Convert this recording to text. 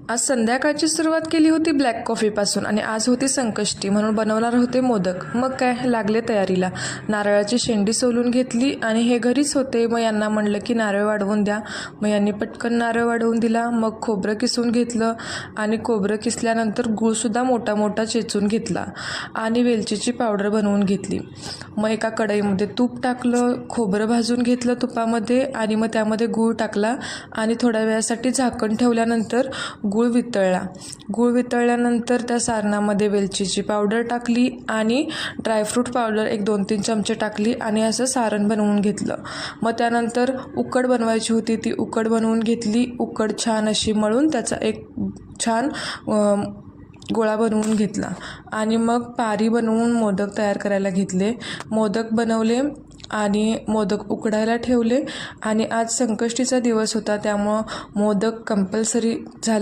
आज संध्याकाळची सुरुवात केली होती ब्लॅक कॉफीपासून आणि आज होती संकष्टी म्हणून बनवणार होते मोदक. मग काय लागले तयारीला. नारळाची शेंडी सोलून घेतली आणि हे घरीच होते. मग यांना म्हणलं की नारळ वाढवून द्या. मग यांनी पटकन नारळ वाढवून दिला. मग खोबरं किसून घेतलं आणि खोबरं किसल्यानंतर गूळसुद्धा मोठा मोठा चेचून घेतला आणि वेलचीची पावडर बनवून घेतली. मग एका कढईमध्ये तूप टाकलं, खोबरं भाजून घेतलं तुपामध्ये आणि मग त्यामध्ये गूळ टाकला आणि थोड्या वेळासाठी झाकण ठेवल्यानंतर गूळ वितळल्यानंतर त्या सारणामध्ये वेलचीची पावडर टाकली आणि ड्रायफ्रूट पावडर एक 2-3 चमचे टाकली आणि असं सारण बनवून घेतलं. मग त्यानंतर उकड बनवायची होती, ती उकड बनवून घेतली. उकड छान अशी मळून त्याचा एक छान गोळा बनवून घेतला आणि मग पारी बनवून मोदक तयार करायला घेतले. मोदक बनवले आणि मोदक उकडायला ठेवले आणि आज संकष्टीचा दिवस होता त्यामुळं मोदक कंपल्सरी झाले.